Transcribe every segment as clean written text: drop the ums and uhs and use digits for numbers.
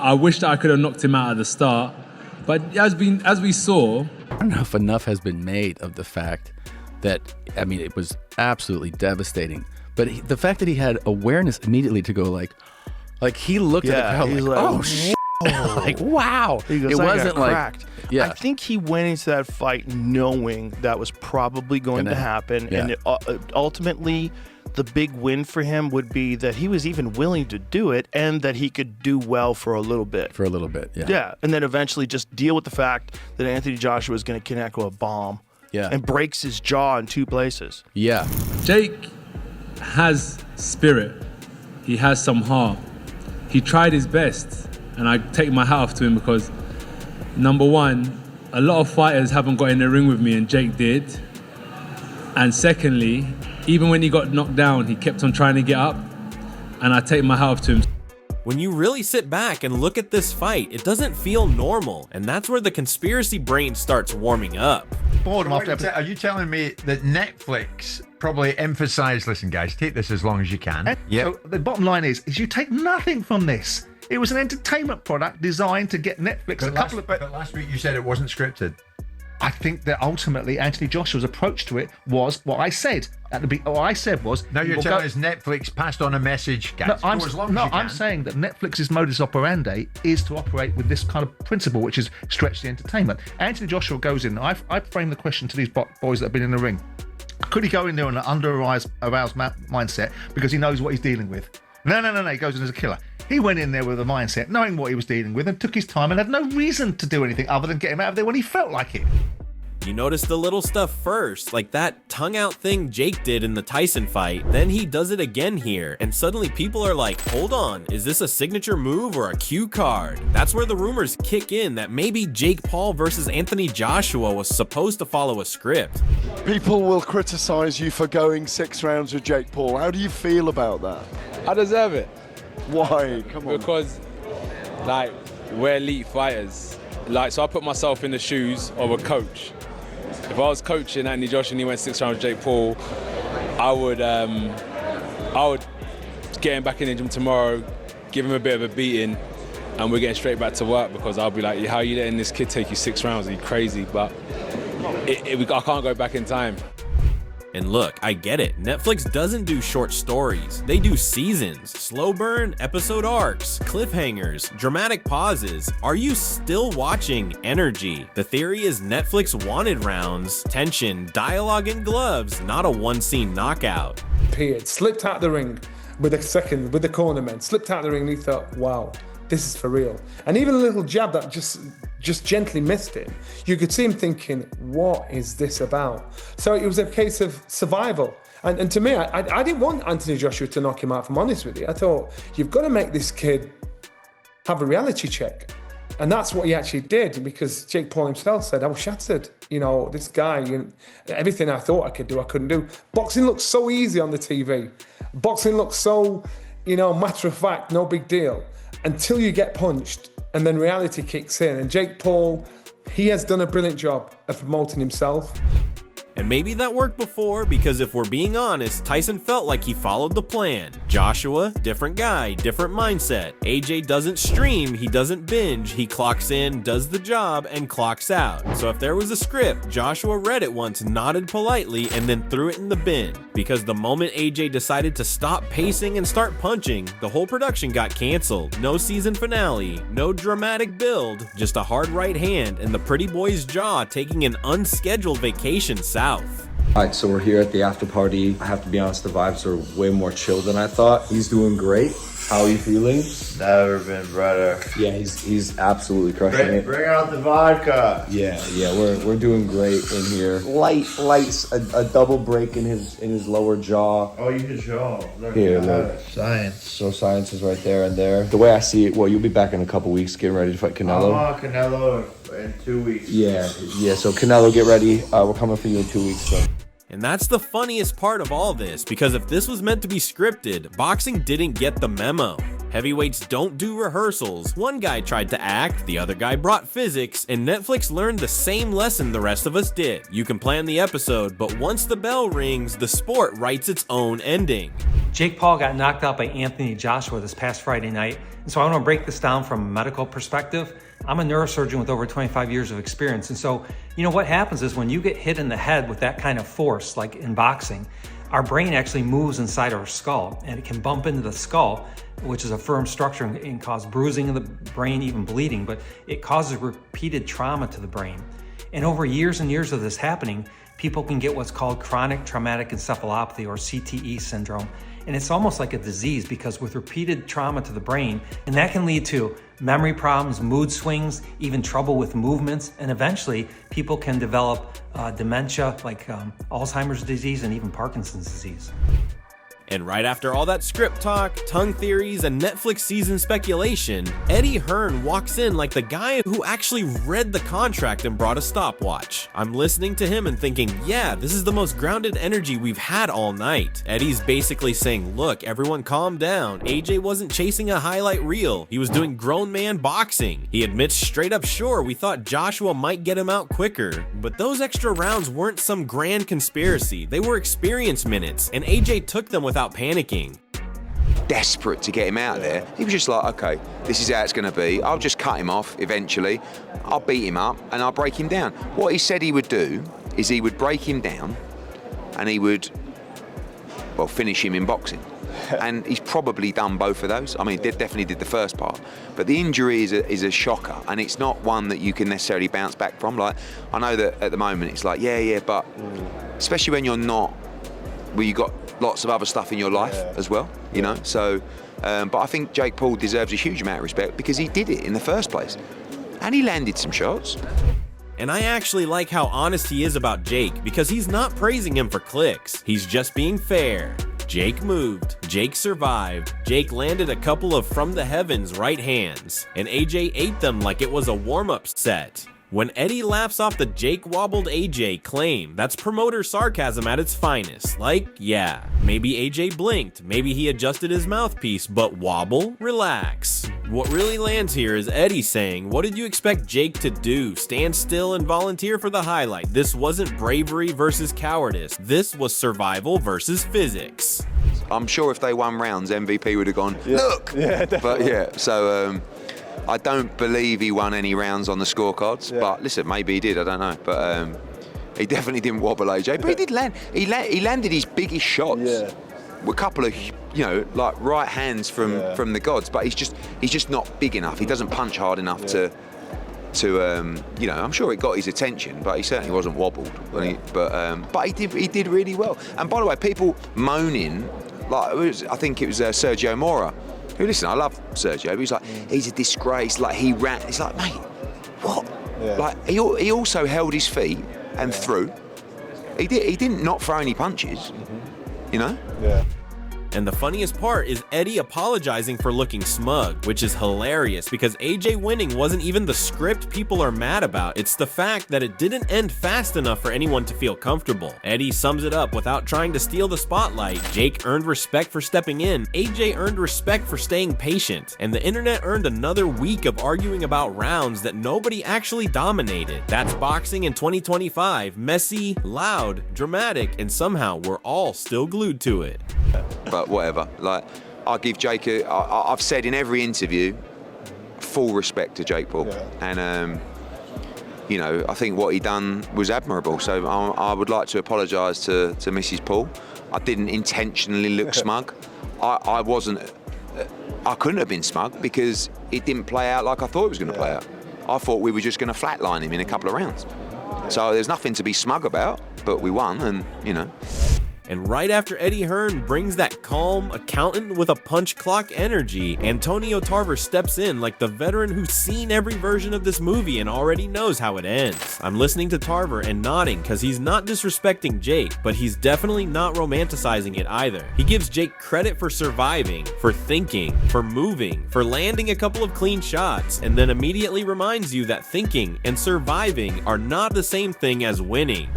I wish that I could have knocked him out at the start. But as we saw... I don't know if enough has been made of the fact that, I mean, it was absolutely devastating. But the fact that he had awareness immediately to go like he looked at the crowd like, oh, shit. Like, wow. He goes, it wasn't like, cracked. Yeah. I think he went into that fight knowing that was probably going to happen. Yeah. And ultimately, the big win for him would be that he was even willing to do it and that he could do well for a little bit. Yeah. Yeah. And then eventually just deal with the fact that Anthony Joshua is going to connect with a bomb. Yeah. And breaks his jaw in 2 places. Yeah. Jake has spirit. He has some heart. He tried his best. And I take my hat off to him because, number one, a lot of fighters haven't got in the ring with me and Jake did. And secondly, even when he got knocked down, he kept on trying to get up. And I take my hat off to him. When you really sit back and look at this fight, it doesn't feel normal. And that's where the conspiracy brain starts warming up. Are you telling me that Netflix probably emphasized, listen guys, take this as long as you can? So the bottom line is you take nothing from this. It was an entertainment product designed to get Netflix But last week you said it wasn't scripted. I think that ultimately Anthony Joshua's approach to it was what I said at the beginning. What I said was... Now you're telling us Netflix passed on a message, guys. I'm saying that Netflix's modus operandi is to operate with this kind of principle, which is stretch the entertainment. Anthony Joshua goes in. I framed the question to these boys that have been in the ring. Could he go in there on an under-aroused mindset because he knows what he's dealing with? No. He goes in as a killer. He went in there with a mindset, knowing what he was dealing with, and took his time and had no reason to do anything other than get him out of there when he felt like it. You notice the little stuff first, like that tongue out thing Jake did in the Tyson fight. Then he does it again here, and suddenly people are like, hold on, is this a signature move or a cue card? That's where the rumors kick in that maybe Jake Paul versus Anthony Joshua was supposed to follow a script. People will criticize you for going 6 rounds with Jake Paul. How do you feel about that? I deserve it. Why? Come on. Because, like, we're elite fighters. Like, so I put myself in the shoes of a coach. If I was coaching Anthony Joshua and he went 6 rounds with Jake Paul, I would get him back in the gym tomorrow, give him a bit of a beating, and we're getting straight back to work because I'll be like, how are you letting this kid take you 6 rounds? Are you crazy? But I can't go back in time. And look, I get it. Netflix doesn't do short stories. They do seasons, slow burn, episode arcs, cliffhangers, dramatic pauses. Are you still watching Energy? The theory is Netflix wanted rounds, tension, dialogue, and gloves, not a one-scene knockout. Appeared, slipped out the ring with the cornermen, slipped out the ring and he thought, wow, this is for real. And even a little jab that just gently missed him, you could see him thinking, what is this about? So it was a case of survival. And to me, I didn't want Anthony Joshua to knock him out, if I'm honest with you. I thought, you've got to make this kid have a reality check. And that's what he actually did, because Jake Paul himself said, I was shattered. You know, this guy, everything I thought I could do, I couldn't do. Boxing looks so easy on the TV. Boxing looks so, matter of fact, no big deal. Until you get punched and then reality kicks in. And Jake Paul, he has done a brilliant job of promoting himself. And maybe that worked before, because if we're being honest, Tyson felt like he followed the plan. Joshua, different guy, different mindset. AJ doesn't stream, he doesn't binge, he clocks in, does the job, and clocks out. So if there was a script, Joshua read it once, nodded politely, and then threw it in the bin. Because the moment AJ decided to stop pacing and start punching, the whole production got canceled. No season finale, no dramatic build, just a hard right hand and the pretty boy's jaw taking an unscheduled vacation south. Alright, so we're here at the after party. I have to be honest, the vibes are way more chill than I thought. He's doing great. How are you feeling? Never been better. Yeah, he's absolutely crushing it. Bring out the vodka. Yeah, we're doing great in here. Light, a double break in his lower jaw. Oh, you can show. Look here, at look. Science. So science is right there and there. The way I see it, well, you'll be back in a couple weeks getting ready to fight Canelo. Canelo in 2 weeks. Yeah. So Canelo, get ready. We're coming for you in 2 weeks, so. And that's the funniest part of all this, because if this was meant to be scripted, boxing didn't get the memo. Heavyweights don't do rehearsals. One guy tried to act, the other guy brought physics, and Netflix learned the same lesson the rest of us did. You can plan the episode, but once the bell rings, the sport writes its own ending. Jake Paul got knocked out by Anthony Joshua this past Friday night, and so I want to break this down from a medical perspective. I'm a neurosurgeon with over 25 years of experience, and so, what happens is when you get hit in the head with that kind of force, like in boxing, our brain actually moves inside our skull, and it can bump into the skull, which is a firm structure, and cause bruising of the brain, even bleeding, but it causes repeated trauma to the brain. And over years and years of this happening, people can get what's called chronic traumatic encephalopathy, or CTE syndrome. And it's almost like a disease, because with repeated trauma to the brain, and that can lead to memory problems, mood swings, even trouble with movements, and eventually people can develop dementia, like Alzheimer's disease and even Parkinson's disease. And right after all that script talk, tongue theories, and Netflix season speculation, Eddie Hearn walks in like the guy who actually read the contract and brought a stopwatch. I'm listening to him and thinking, yeah, this is the most grounded energy we've had all night. Eddie's basically saying, look, everyone calm down. AJ wasn't chasing a highlight reel. He was doing grown man boxing. He admits straight up, sure, we thought Joshua might get him out quicker, but those extra rounds weren't some grand conspiracy. They were experience minutes, and AJ took them without panicking. Desperate to get him out of there. He was just like, okay, this is how it's going to be. I'll just cut him off eventually. I'll beat him up and I'll break him down. What he said he would do is he would break him down and he would, finish him in boxing. And he's probably done both of those. I mean, he definitely did the first part. But the injury is a shocker, and it's not one that you can necessarily bounce back from. Like, I know that at the moment it's like, but especially when you're not, well, you got lots of other stuff in your life as well, So, but I think Jake Paul deserves a huge amount of respect because he did it in the first place. And he landed some shots. And I actually like how honest he is about Jake, because he's not praising him for clicks. He's just being fair. Jake moved, Jake survived, Jake landed a couple of from the heavens right hands, and AJ ate them like it was a warm-up set. When Eddie laughs off the Jake wobbled AJ claim, that's promoter sarcasm at its finest. Like, yeah, maybe AJ blinked, maybe he adjusted his mouthpiece, but wobble? Relax. What really lands here is Eddie saying, what did you expect Jake to do? Stand still and volunteer for the highlight. This wasn't bravery versus cowardice. This was survival versus physics. I'm sure if they won rounds, MVP would have gone, look! Yeah, definitely. But so I don't believe he won any rounds on the scorecards, but listen, maybe he did, I don't know. But he definitely didn't wobble AJ, but he did land. He landed his biggest shots. A couple of, like right hands from the gods, but he's just not big enough. He doesn't punch hard enough to I'm sure it got his attention, but he certainly wasn't wobbled. But he did really well. And by the way, people moaning, I think it was Sergio Mora. Who, listen, I love Sergio, but he's like, he's a disgrace, like he ran. It's like, mate, what? Like, he also held his feet and threw. He didn't not throw any punches, Yeah. And the funniest part is Eddie apologizing for looking smug, which is hilarious because AJ winning wasn't even the script people are mad about. It's the fact that it didn't end fast enough for anyone to feel comfortable. Eddie sums it up without trying to steal the spotlight. Jake earned respect for stepping in, AJ earned respect for staying patient, and the internet earned another week of arguing about rounds that nobody actually dominated. That's boxing in 2025, messy, loud, dramatic, and somehow we're all still glued to it. But whatever, like, I give Jake I've said in every interview, full respect to Jake Paul. And I think what he done was admirable, so I would like to apologise to Mrs. Paul. I didn't intentionally look smug. I couldn't have been smug because it didn't play out like I thought it was going to play out. I thought we were just going to flatline him in a couple of rounds. So there's nothing to be smug about, but we won, and And right after Eddie Hearn brings that calm, accountant with a punch clock energy, Antonio Tarver steps in like the veteran who's seen every version of this movie and already knows how it ends. I'm listening to Tarver and nodding because he's not disrespecting Jake, but he's definitely not romanticizing it either. He gives Jake credit for surviving, for thinking, for moving, for landing a couple of clean shots, and then immediately reminds you that thinking and surviving are not the same thing as winning.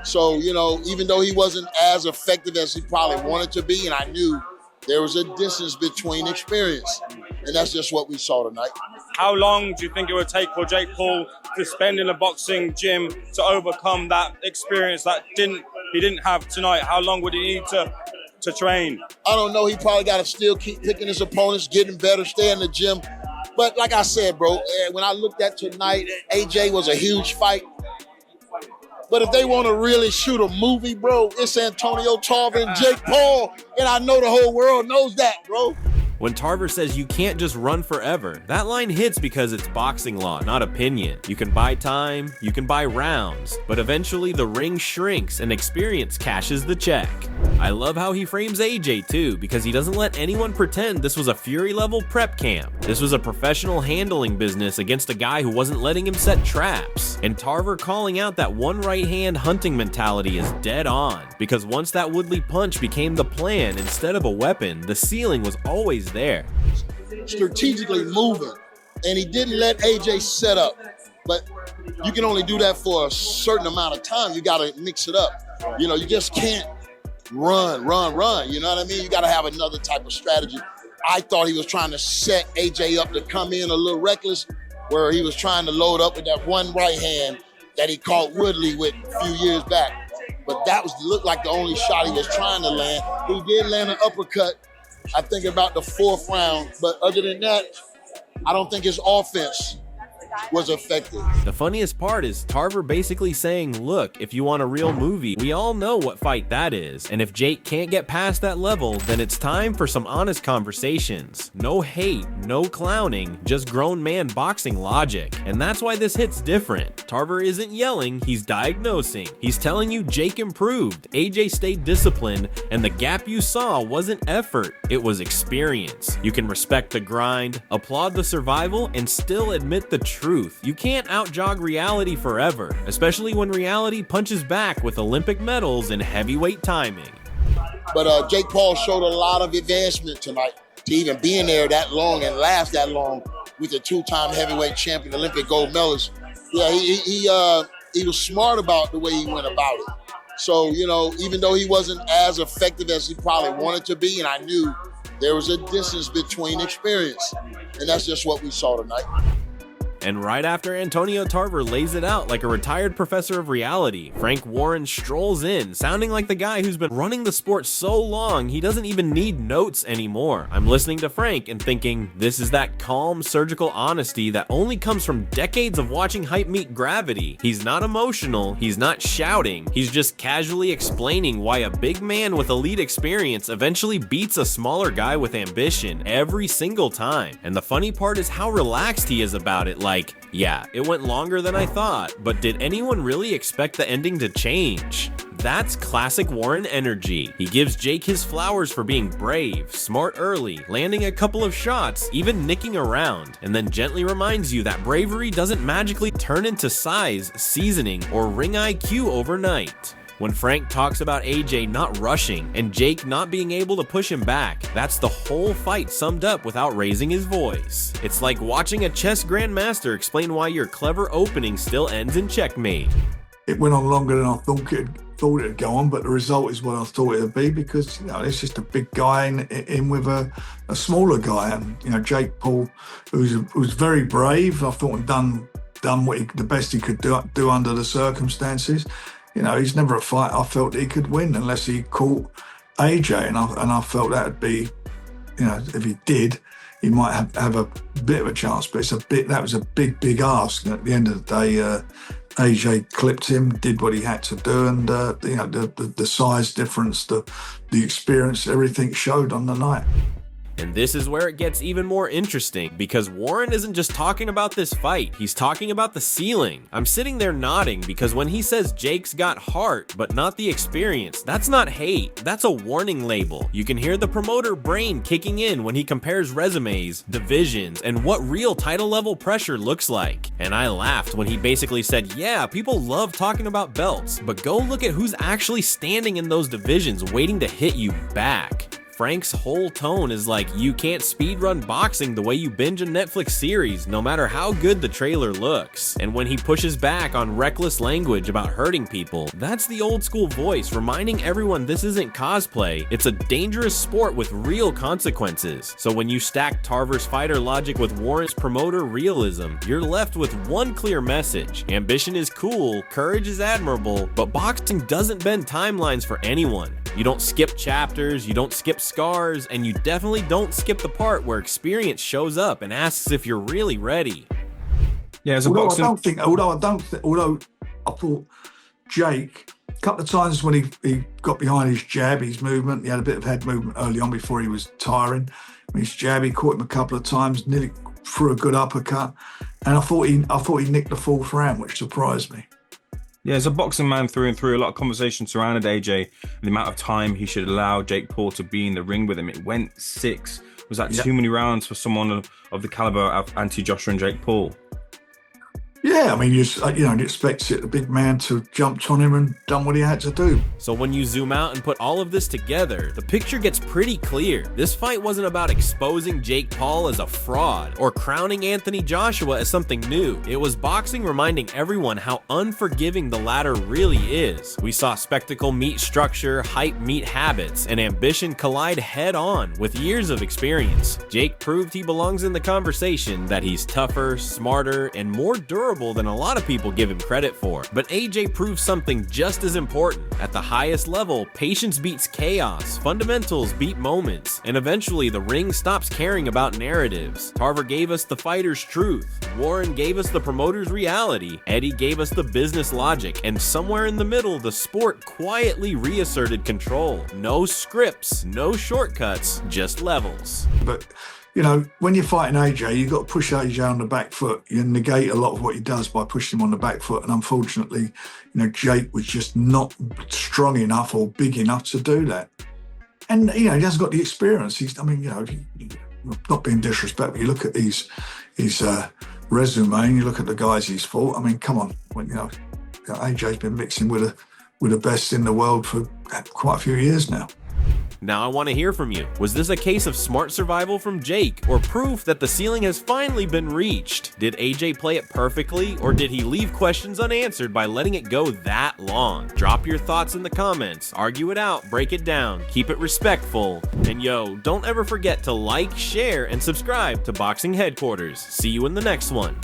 So, even though he wasn't as effective as he probably wanted to be, and I knew there was a distance between experience, and that's just what we saw tonight. How long do you think it would take for Jake Paul to spend in a boxing gym to overcome that experience that he didn't have tonight? How long would he need to to train? I don't know. He probably got to still keep picking his opponents, getting better, stay in the gym. But like I said, bro, when I looked at tonight, AJ was a huge fight. But if they want to really shoot a movie, bro, it's Antonio Tarver and Jake Paul. And I know the whole world knows that, bro. When Tarver says you can't just run forever, that line hits because it's boxing law, not opinion. You can buy time, you can buy rounds, but eventually the ring shrinks and experience cashes the check. I love how he frames AJ too, because he doesn't let anyone pretend this was a Fury level prep camp. This was a professional handling business against a guy who wasn't letting him set traps. And Tarver calling out that one right hand hunting mentality is dead on, because once that Woodley punch became the plan instead of a weapon, the ceiling was always there. Strategically moving, and he didn't let AJ set up. But you can only do that for a certain amount of time. You got to mix it up. You know, you just can't run. You know what I mean? You got to have another type of strategy. I thought he was trying to set AJ up to come in a little reckless, where he was trying to load up with that one right hand that he caught Woodley with a few years back. But that looked like the only shot he was trying to land. He did land an uppercut, I think, about the 4th round. But other than that, I don't think his offense was effective. The funniest part is Tarver basically saying, look, if you want a real movie, we all know what fight that is. And if Jake can't get past that level, then it's time for some honest conversations. No hate, no clowning, just grown man boxing logic. And that's why this hits different. Tarver isn't yelling, he's diagnosing. He's telling you Jake improved, AJ stayed disciplined, and the gap you saw wasn't effort, it was experience. You can respect the grind, applaud the survival, and still admit the truth. You can't outjog reality forever, especially when reality punches back with Olympic medals and heavyweight timing. But Jake Paul showed a lot of advancement tonight to even being there that long and last that long with the 2-time heavyweight champion, Olympic gold medalist. Yeah, he was smart about the way he went about it. So, you know, even though he wasn't as effective as he probably wanted to be, and I knew there was a distance between experience, and that's just what we saw tonight. And right after Antonio Tarver lays it out like a retired professor of reality, Frank Warren strolls in, sounding like the guy who's been running the sport so long he doesn't even need notes anymore. I'm listening to Frank and thinking, this is that calm, surgical honesty that only comes from decades of watching hype meet gravity. He's not emotional, he's not shouting, he's just casually explaining why a big man with elite experience eventually beats a smaller guy with ambition every single time. And the funny part is how relaxed he is about it. Like, yeah, it went longer than I thought, but did anyone really expect the ending to change? That's classic Warren energy. He gives Jake his flowers for being brave, smart early, landing a couple of shots, even nicking around, and then gently reminds you that bravery doesn't magically turn into size, seasoning, or ring IQ overnight. When Frank talks about AJ not rushing and Jake not being able to push him back, that's the whole fight summed up without raising his voice. It's like watching a chess grandmaster explain why your clever opening still ends in checkmate. It went on longer than I thought it'd go on, but the result is what I thought it would be, because, you know, it's just a big guy in with a smaller guy. And, you know, Jake Paul, who's very brave, I thought had done the best he could do under the circumstances. You know, he's never a fight I felt he could win unless he caught AJ, and I felt that would be, you know, if he did, he might have a bit of a chance. But that was a big ask. And at the end of the day, AJ clipped him, did what he had to do, and you know, the size difference, the experience, everything showed on the night. And this is where it gets even more interesting, because Warren isn't just talking about this fight, he's talking about the ceiling. I'm sitting there nodding, because when he says Jake's got heart, but not the experience, that's not hate, that's a warning label. You can hear the promoter brain kicking in when he compares resumes, divisions, and what real title level pressure looks like. And I laughed when he basically said, yeah, people love talking about belts, but go look at who's actually standing in those divisions waiting to hit you back. Frank's whole tone is like, you can't speedrun boxing the way you binge a Netflix series, no matter how good the trailer looks. And when he pushes back on reckless language about hurting people, that's the old school voice reminding everyone this isn't cosplay, it's a dangerous sport with real consequences. So when you stack Tarver's fighter logic with Warren's promoter realism, you're left with one clear message. Ambition is cool, courage is admirable, but boxing doesn't bend timelines for anyone. You don't skip chapters, you don't skip scars, and you definitely don't skip the part where experience shows up and asks if you're really ready. Yeah, as a boxing... Although I thought Jake, a couple of times when he got behind his jab, his movement, he had a bit of head movement early on before he was tiring. His jab, he caught him a couple of times, nearly threw a good uppercut, and I thought he nicked the fourth round, which surprised me. Yeah, as a boxing man through and through, a lot of conversation surrounded AJ and the amount of time he should allow Jake Paul to be in the ring with him. It went 6. Was that too many rounds for someone of the caliber of Anthony Joshua and Jake Paul? Yeah, I mean, you expect it, the big man to jumped on him and done what he had to do. So when you zoom out and put all of this together, the picture gets pretty clear. This fight wasn't about exposing Jake Paul as a fraud or crowning Anthony Joshua as something new. It was boxing reminding everyone how unforgiving the latter really is. We saw spectacle meet structure, hype meet habits, and ambition collide head on with years of experience. Jake proved he belongs in the conversation, that he's tougher, smarter, and more durable than a lot of people give him credit for. But AJ proves something just as important. At the highest level, patience beats chaos, fundamentals beat moments, and eventually the ring stops caring about narratives. Tarver gave us the fighter's truth, Warren gave us the promoter's reality, Eddie gave us the business logic, and somewhere in the middle, the sport quietly reasserted control. No scripts, no shortcuts, just levels. But when you're fighting AJ, you've got to push AJ on the back foot. You negate a lot of what he does by pushing him on the back foot. And unfortunately, Jake was just not strong enough or big enough to do that. And, he hasn't got the experience. Not being disrespectful, you look at his resume and you look at the guys he's fought. I mean, come on. AJ's been mixing with the best in the world for quite a few years now. Now I want to hear from you. Was this a case of smart survival from Jake, or proof that the ceiling has finally been reached? Did AJ play it perfectly, or did he leave questions unanswered by letting it go that long? Drop your thoughts in the comments, argue it out, break it down, keep it respectful, and don't ever forget to like, share, and subscribe to Boxing Headquarters. See you in the next one.